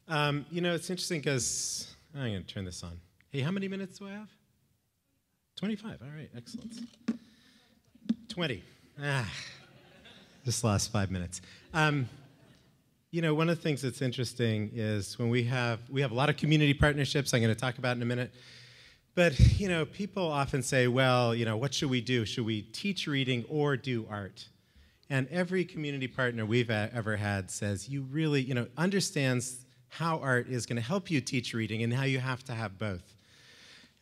It's interesting because I'm going to turn this on. Hey, how many minutes do I have? 25. All right, excellent. 20. Just lost 5 minutes. One of the things that's interesting is when we have a lot of community partnerships I'm going to talk about in a minute. But, people often say, well, what should we do? Should we teach reading or do art? And every community partner we've ever had says you really, understands how art is going to help you teach reading and how you have to have both.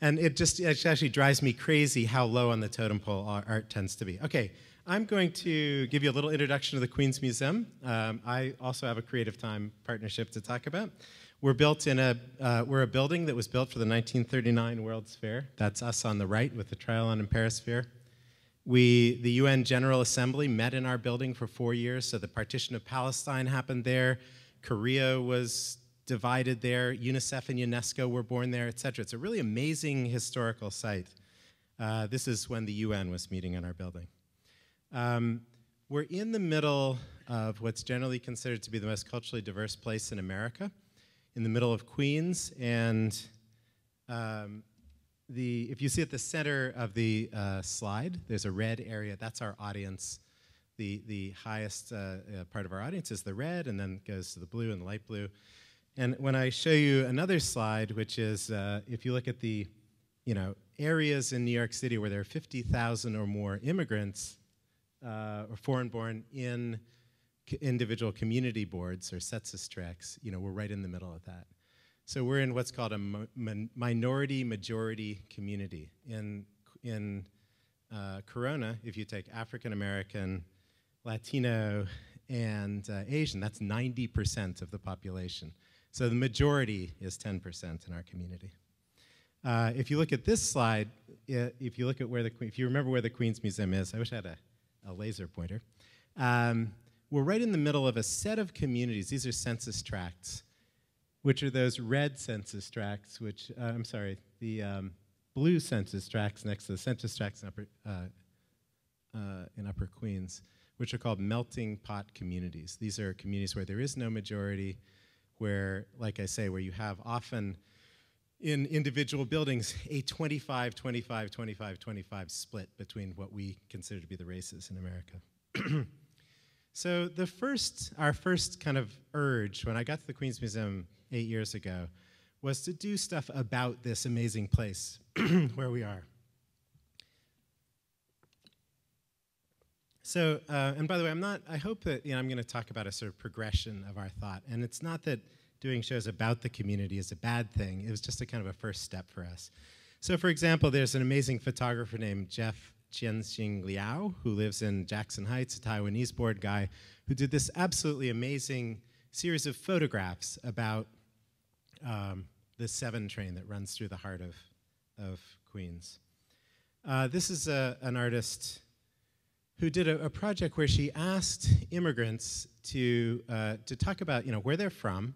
And it actually drives me crazy how low on the totem pole art tends to be. Okay, I'm going to give you a little introduction to the Queen's Museum. I also have a Creative Time partnership to talk about. We're a building that was built for the 1939 World's Fair. That's us on the right with the Trianon and Perisphere. The UN General Assembly met in our building for 4 years, so the partition of Palestine happened there. Korea was divided there. UNICEF and UNESCO were born there, et cetera. It's a really amazing historical site. This is when the UN was meeting in our building. We're in the middle of what's generally considered to be the most culturally diverse place in America, in the middle of Queens, and if you see at the center of the slide, there's a red area. That's our audience. The highest part of our audience is the red, and then goes to the blue and the light blue. And when I show you another slide, which is if you look at the areas in New York City where there are 50,000 or more immigrants or foreign-born in individual community boards or census tracts, we're right in the middle of that. So we're in what's called a minority-majority community. In Corona, if you take African American, Latino, and Asian, that's 90% of the population. So the majority is 10% in our community. If you look at this slide, if you remember where the Queen's Museum is, I wish I had a laser pointer. We're right in the middle of a set of communities. These are census tracts, which are those red census tracts, the blue census tracts next to the census tracts in Upper Queens, which are called melting pot communities. These are communities where there is no majority, where, like I say, where you have often in individual buildings a 25-25-25-25 split between what we consider to be the races in America. So our first kind of urge when I got to the Queen's Museum 8 years ago was to do stuff about this amazing place where we are. So, and by the way, I hope that I'm going to talk about a sort of progression of our thought. And it's not that doing shows about the community is a bad thing. It was just a kind of a first step for us. So, for example, there's an amazing photographer named Jeff Jianxing Liao, who lives in Jackson Heights, a Taiwanese board guy, who did this absolutely amazing series of photographs about the 7 train that runs through the heart of Queens. This is an artist who did a project where she asked immigrants to talk about where they're from,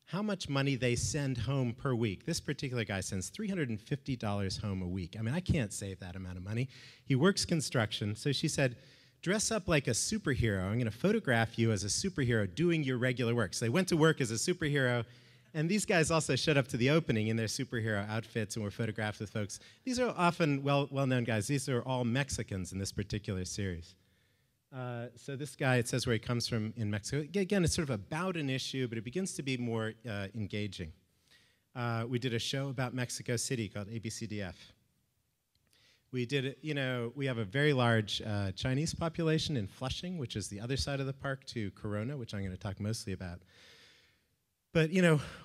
how much money they send home per week. This particular guy sends $350 home a week. I mean, I can't save that amount of money. He works construction, so she said, dress up like a superhero. I'm going to photograph you as a superhero doing your regular work. So they went to work as a superhero, and these guys also showed up to the opening in their superhero outfits and were photographed with folks. These are often well-known guys. These are all Mexicans in this particular series. So this guy, it says where he comes from in Mexico. Again, it's sort of about an issue, but it begins to be more engaging. We did a show about Mexico City called ABCDF. We did, we have a very large Chinese population in Flushing, which is the other side of the park to Corona, which I'm going to talk mostly about. But,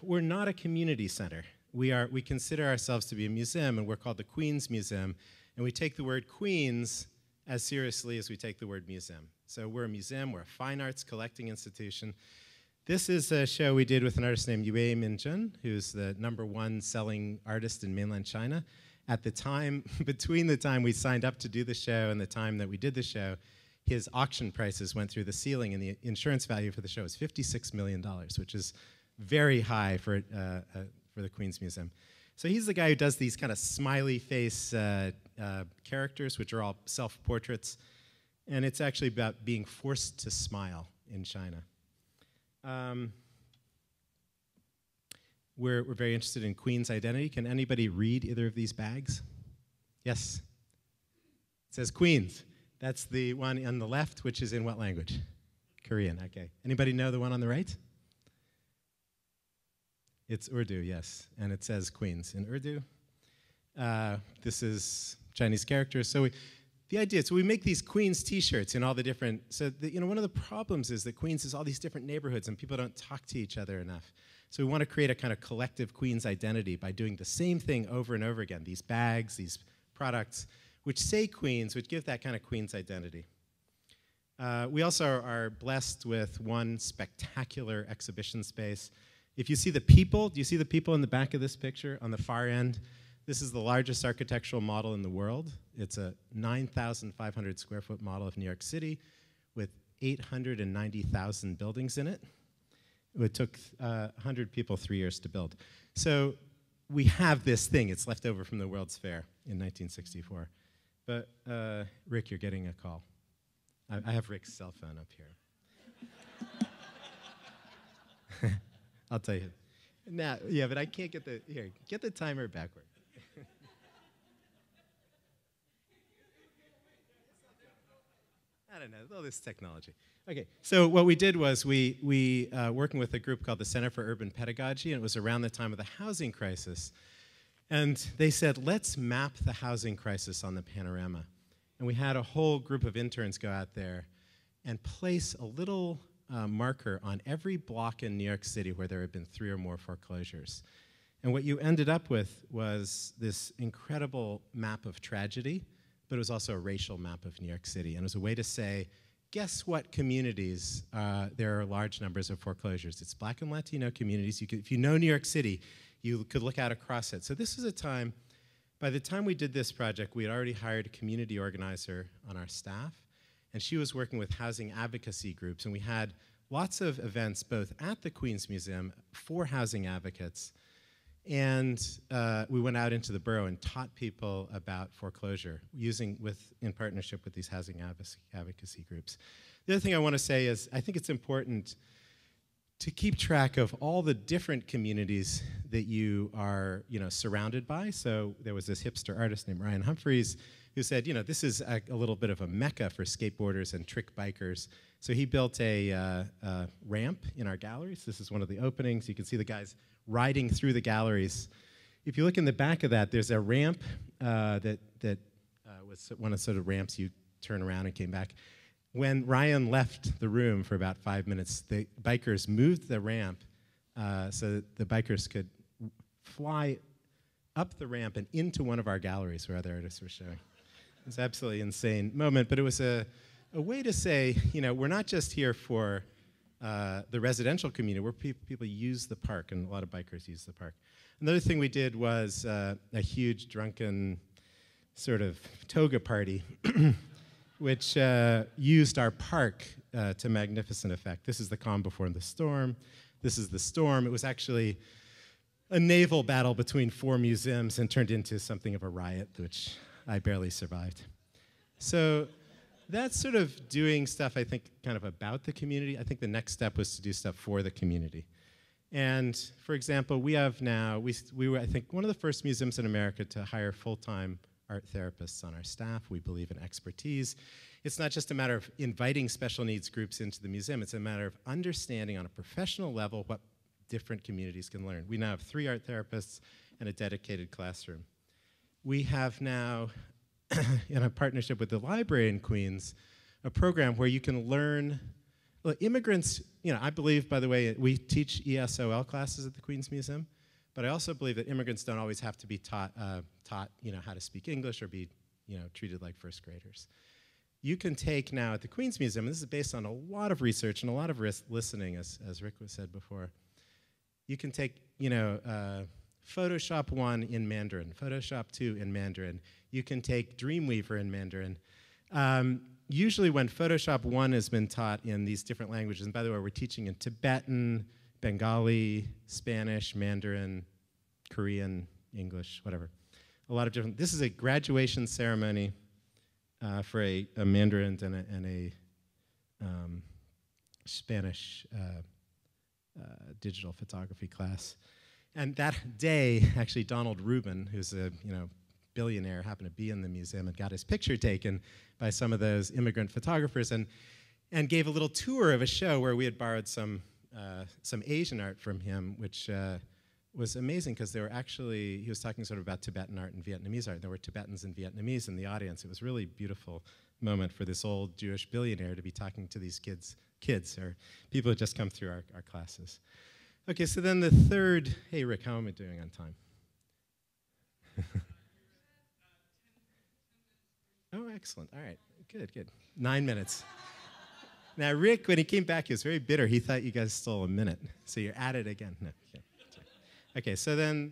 we're not a community center. We consider ourselves to be a museum, and we're called the Queen's Museum, and we take the word Queens as seriously as we take the word museum. So we're a museum, we're a fine arts collecting institution. This is a show we did with an artist named Yue Minjun, who's the #1 selling artist in mainland China. At the time, between the time we signed up to do the show and the time that we did the show, his auction prices went through the ceiling, and the insurance value for the show was $56 million, which is very high for the Queen's Museum. So he's the guy who does these kind of smiley face characters, which are all self-portraits. And it's actually about being forced to smile in China. we're very interested in Queen's identity. Can anybody read either of these bags? Yes. It says Queens. That's the one on the left, which is in what language? Korean, okay. Anybody know the one on the right? It's Urdu, yes. And it says Queens in Urdu. This is Chinese characters. So the idea, so we make these Queens t-shirts in all the different, so one of the problems is that Queens is all these different neighborhoods and people don't talk to each other enough. So we want to create a kind of collective Queens identity by doing the same thing over and over again, these bags, these products, which say Queens, which give that kind of Queens identity. We also are blessed with one spectacular exhibition space. If you see the people, do you see the people in the back of this picture on the far end? This is the largest architectural model in the world. It's a 9,500 square foot model of New York City with 890,000 buildings in it. It took 100 people 3 years to build. So we have this thing. It's left over from the World's Fair in 1964. But Rick, you're getting a call. I have Rick's cell phone up here. I'll tell you. Now, yeah, but I can't get the timer backward. I don't know, all this technology. Okay, so what we did was we working with a group called the Center for Urban Pedagogy, and it was around the time of the housing crisis. And they said, let's map the housing crisis on the panorama. And we had a whole group of interns go out there and place a little marker on every block in New York City where there had been 3 or more foreclosures. And what you ended up with was this incredible map of tragedy, but it was also a racial map of New York City. And it was a way to say, guess what communities there are large numbers of foreclosures? It's Black and Latino communities. If you know New York City, you could look out across it. So this is a time, by the time we did this project, we had already hired a community organizer on our staff, and she was working with housing advocacy groups, and we had lots of events both at the Queens Museum for housing advocates, and we went out into the borough and taught people about foreclosure in partnership with these housing advocacy groups. The other thing I want to say is I think it's important to keep track of all the different communities that you are surrounded by. So there was this hipster artist named Ryan Humphreys who said, this is a little bit of a mecca for skateboarders and trick bikers. So he built a ramp in our galleries. This is one of the openings. You can see the guys riding through the galleries. If you look in the back of that, there's a ramp that was one of the sort of ramps you turn around and came back. When Ryan left the room for about 5 minutes, the bikers moved the ramp so that the bikers could fly up the ramp and into one of our galleries where other artists were showing. It was an absolutely insane moment, but it was a way to say, we're not just here for the residential community, where people use the park, and a lot of bikers use the park. Another thing we did was a huge drunken sort of toga party which used our park to magnificent effect. This is the calm before the storm. This is the storm. It was actually a naval battle between 4 museums and turned into something of a riot, which I barely survived. So that's sort of doing stuff, I think, kind of about the community. I think the next step was to do stuff for the community. And for example, we have now, we were, I think, one of the first museums in America to hire full-time art therapists on our staff. We believe in expertise. It's not just a matter of inviting special needs groups into the museum. It's a matter of understanding on a professional level what different communities can learn. We now have 3 art therapists and a dedicated classroom. We have now, in a partnership with the library in Queens, a program where you can learn. Well, immigrants, I believe, by the way, we teach ESOL classes at the Queens Museum, but I also believe that immigrants don't always have to be taught how to speak English or be treated like first graders. You can take now at the Queens Museum, and this is based on a lot of research and a lot of listening, as Rick said before. You can take Photoshop 1 in Mandarin, Photoshop 2 in Mandarin. You can take Dreamweaver in Mandarin. Usually when Photoshop 1 has been taught in these different languages, and by the way, we're teaching in Tibetan, Bengali, Spanish, Mandarin, Korean, English, whatever. A lot of different. This is a graduation ceremony for a Mandarin and a Spanish digital photography class. And that day, actually, Donald Rubin, who's a billionaire, happened to be in the museum and got his picture taken by some of those immigrant photographers, and gave a little tour of a show where we had borrowed some Asian art from him, which was amazing because there were actually, he was talking sort of about Tibetan art and Vietnamese art, and there were Tibetans and Vietnamese in the audience. It was a really beautiful moment for this old Jewish billionaire to be talking to these kids or people who had just come through our classes. Okay, so then the third, hey Rick, how am I doing on time? Oh, excellent, all right, good. 9 minutes. Now Rick, when he came back, he was very bitter. He thought you guys stole a minute, so you're at it again. No, yeah. Okay, so then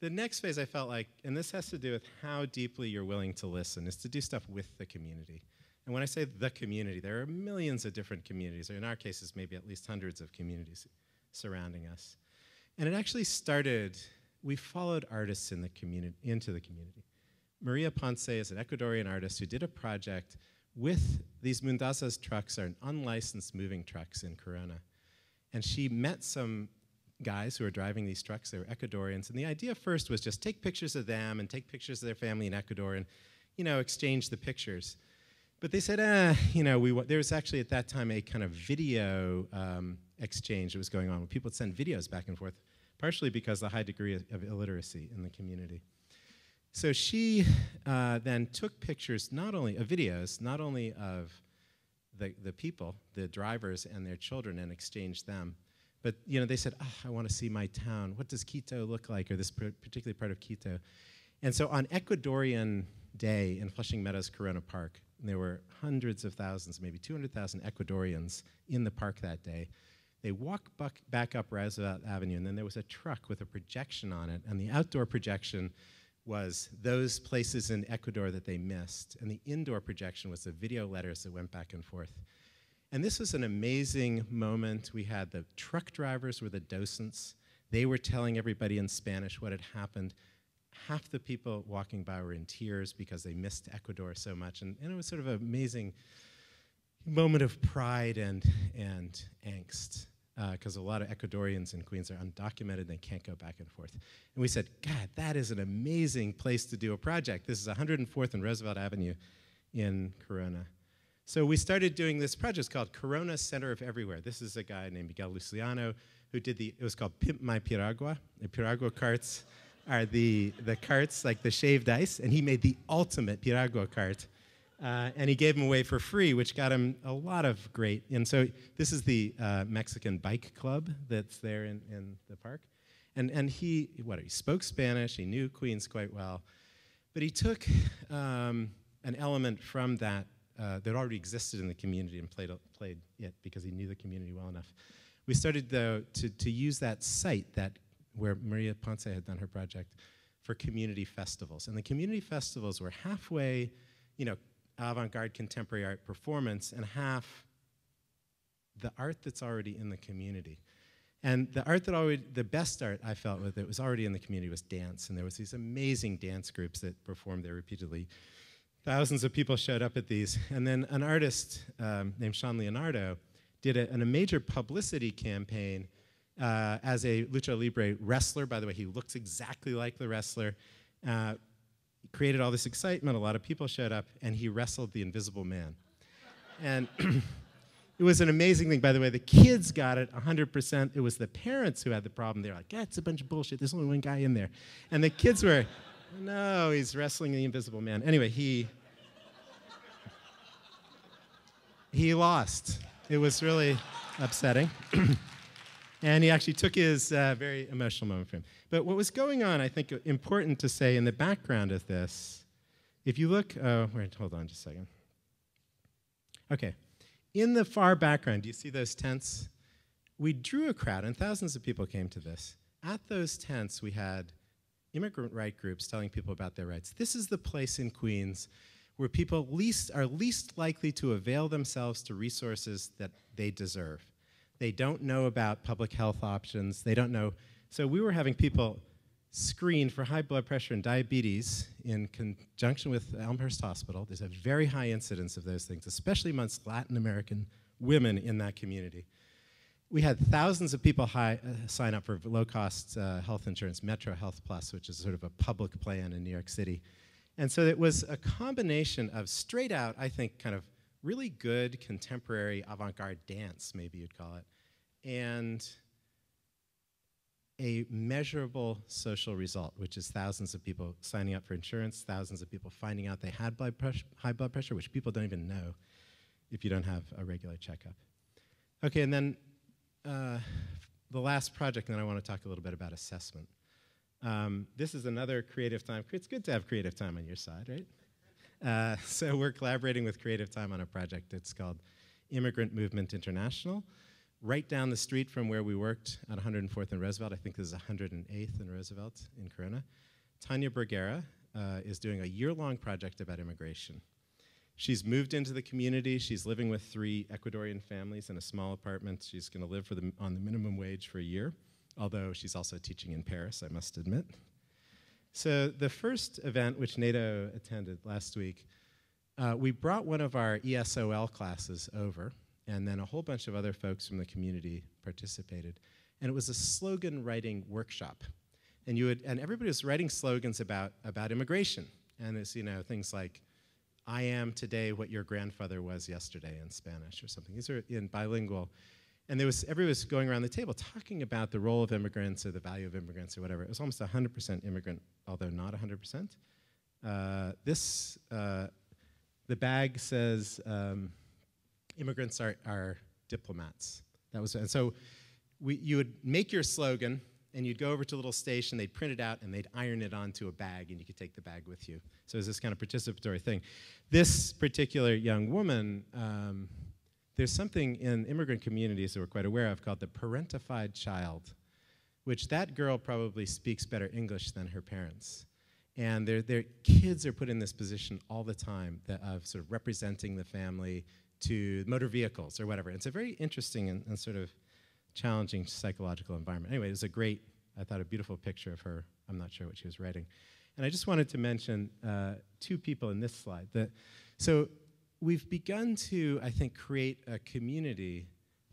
the next phase I felt like, and this has to do with how deeply you're willing to listen, is to do stuff with the community. And when I say the community, there are millions of different communities, or in our cases, maybe at least hundreds of communities surrounding us. And it actually started, we followed artists in the community, into the community. Maria Ponce is an Ecuadorian artist who did a project with these Mundazas trucks, are unlicensed moving trucks in Corona. And she met some guys who were driving these trucks. They were Ecuadorians, and the idea first was just take pictures of them and take pictures of their family in Ecuador and, exchange the pictures. But they said, there was actually at that time a kind of video exchange that was going on where people would send videos back and forth, partially because of the high degree of illiteracy in the community. So she then took pictures, not only of videos, not only of the people, the drivers and their children, and exchanged them. But they said, I want to see my town. What does Quito look like, or this particular part of Quito? And so on Ecuadorian Day in Flushing Meadows, Corona Park, there were hundreds of thousands, maybe 200,000 Ecuadorians in the park that day. They walked back up Roosevelt Avenue, and then there was a truck with a projection on it, and the outdoor projection was those places in Ecuador that they missed, and the indoor projection was the video letters that went back and forth. And this was an amazing moment. We had the truck drivers were the docents. They were telling everybody in Spanish what had happened. Half the people walking by were in tears because they missed Ecuador so much. And it was sort of an amazing moment of pride and angst, because a lot of Ecuadorians in Queens are undocumented. They can't go back and forth. And we said, God, that is an amazing place to do a project. This is 104th and Roosevelt Avenue in Corona. So we started doing this project. It's called Corona Center of Everywhere. This is a guy named Miguel Luciano who did it was called Pimp My Piragua. The Piragua carts are the carts, like the shaved ice, and he made the ultimate Piragua cart. And he gave them away for free, which got him a lot of great. And so this is the Mexican bike club that's there in the park. And he spoke Spanish, he knew Queens quite well, but he took an element from that that already existed in the community and played it because he knew the community well enough. We started, though, to use that site where Maria Ponce had done her project for community festivals. And the community festivals were halfway, avant-garde contemporary art performance and half the art that's already in the community. And the best art I felt that was already in the community was dance. And there was these amazing dance groups that performed there repeatedly. Thousands of people showed up at these. And then an artist named Sean Leonardo did a major publicity campaign as a lucha libre wrestler. By the way, he looks exactly like the wrestler. Created all this excitement. A lot of people showed up, and he wrestled the Invisible Man. And it was an amazing thing. By the way, the kids got it 100%. It was the parents who had the problem. They were like, it's a bunch of bullshit. There's only one guy in there. And the kids were, no, he's wrestling the Invisible Man. Anyway, he lost. It was really upsetting. And he actually took his very emotional moment for him. But what was going on, I think, important to say in the background of this, if you look, hold on just a second. Okay, in the far background, do you see those tents? We drew a crowd, and thousands of people came to this. At those tents, we had immigrant right groups telling people about their rights. This is the place in Queens where people are least likely to avail themselves to resources that they deserve. They don't know about public health options. They don't know. So we were having people screened for high blood pressure and diabetes in conjunction with Elmhurst Hospital. There's a very high incidence of those things, especially amongst Latin American women in that community. we had thousands of people sign up for low-cost health insurance, Metro Health Plus, which is sort of a public plan in New York City. And so it was a combination of straight out, I think, kind of really good contemporary avant-garde dance, maybe you'd call it, and a measurable social result, which is thousands of people signing up for insurance, thousands of people finding out they had high blood pressure, which people don't even know if you don't have a regular checkup. Okay, and then the last project, and then I want to talk a little bit about assessment. This is another Creative Time. It's good to have Creative Time on your side, right? So we're collaborating with Creative Time on a project that's called Immigrant Movement International, right down the street from where we worked at 104th and Roosevelt. I think this is 108th and Roosevelt in Corona. Tanya Bergera is doing a year-long project about immigration. She's moved into the community. She's living with 3 Ecuadorian families in a small apartment. She's going to live on the minimum wage for a year, although she's also teaching in Paris, I must admit. So the first event, which NATO attended last week, we brought one of our ESOL classes over, and then a whole bunch of other folks from the community participated. And it was a slogan writing workshop. And everybody was writing slogans about immigration. And it's, things like, I am today what your grandfather was yesterday in Spanish or something. These are in bilingual. And everybody was going around the table talking about the role of immigrants or the value of immigrants or whatever. It was almost 100% immigrant, although not 100%. The bag says immigrants are diplomats. And so you would make your slogan, and you'd go over to a little station, they'd print it out, and they'd iron it onto a bag, and you could take the bag with you. So it was this kind of participatory thing. This particular young woman, there's something in immigrant communities that we're quite aware of called the parentified child, which that girl probably speaks better English than her parents. And their kids are put in this position all the time of sort of representing the family to motor vehicles or whatever. It's a very interesting and sort of challenging psychological environment. Anyway, it was a beautiful picture of her. I'm not sure what she was writing. And I just wanted to mention 2 people in this slide. So we've begun to, I think, create a community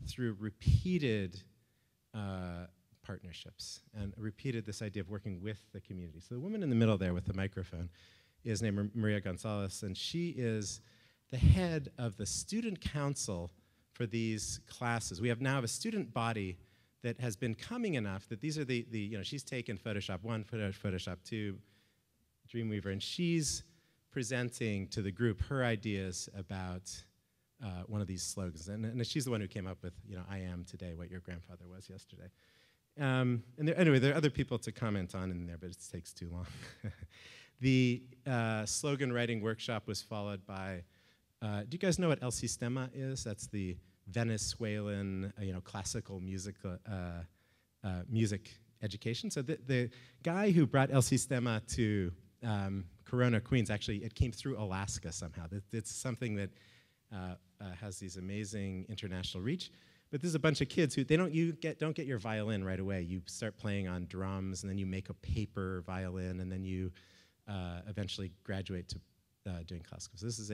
through repeated partnerships and repeated this idea of working with the community. So the woman in the middle there with the microphone is named Maria Gonzalez, and she is the head of the student council for these classes. We now have a student body that has been coming enough that these are she's taken Photoshop 1, Photoshop 2, Dreamweaver, and she's presenting to the group her ideas about one of these slogans. And she's the one who came up with, I am today what your grandfather was yesterday. Anyway, there are other people to comment on in there, but it takes too long. The slogan writing workshop was followed by, do you guys know what El Sistema is? That's the Venezuelan, classical music education. So the guy who brought El Sistema to Corona, Queens, actually, it came through Alaska somehow. It's something that has these amazing international reach. But there's a bunch of kids who don't get your violin right away. You start playing on drums, and then you make a paper violin, and then you eventually graduate to doing classical. So this is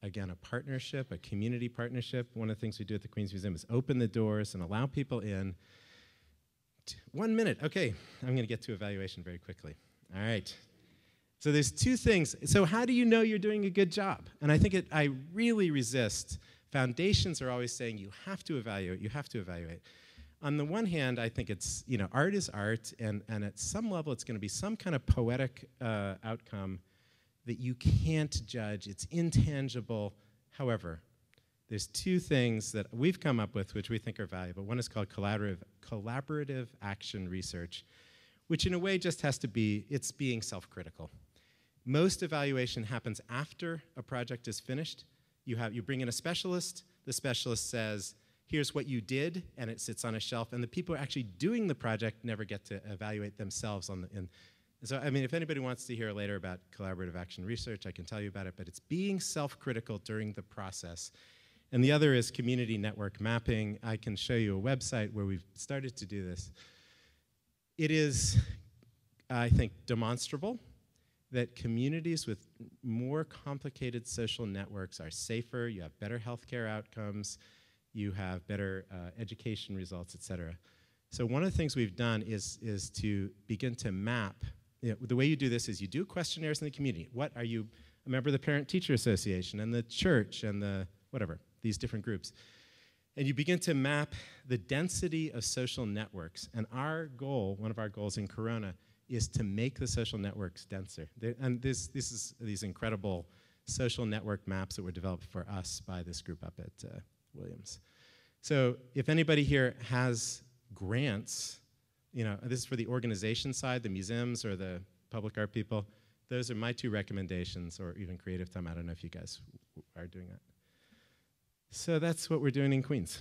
again, a partnership, a community partnership. One of the things we do at the Queens Museum is open the doors and allow people in. 1 minute. Okay, I'm going to get to evaluation very quickly. All right. So there's 2 things. So how do you know you're doing a good job? And I think I really resist. Foundations are always saying you have to evaluate, you have to evaluate. On the one hand, I think it's, art is art, and at some level it's going to be some kind of poetic outcome that you can't judge. It's intangible. However, there's 2 things that we've come up with which we think are valuable. One is called collaborative action research, which in a way just has to be, it's being self-critical. Most evaluation happens after a project is finished. You bring in a specialist, the specialist says, here's what you did, and it sits on a shelf, and the people who are actually doing the project never get to evaluate themselves so, if anybody wants to hear later about collaborative action research, I can tell you about it, but it's being self-critical during the process. And the other is community network mapping. I can show you a website where we've started to do this. It is, I think, demonstrable that communities with more complicated social networks are safer, you have better healthcare outcomes, you have better education results, et cetera. So one of the things we've done is to begin to map. The way you do this is you do questionnaires in the community. What are you, a member of the Parent-Teacher Association and the church and the whatever, these different groups. And you begin to map the density of social networks. And our goal, one of our goals in Corona, is to make the social networks denser. And these incredible social network maps that were developed for us by this group up at Williams. So if anybody here has grants, this is for the organization side, the museums or the public art people, those are my two recommendations, or even Creative Time. I don't know if you guys are doing that. So that's what we're doing in Queens.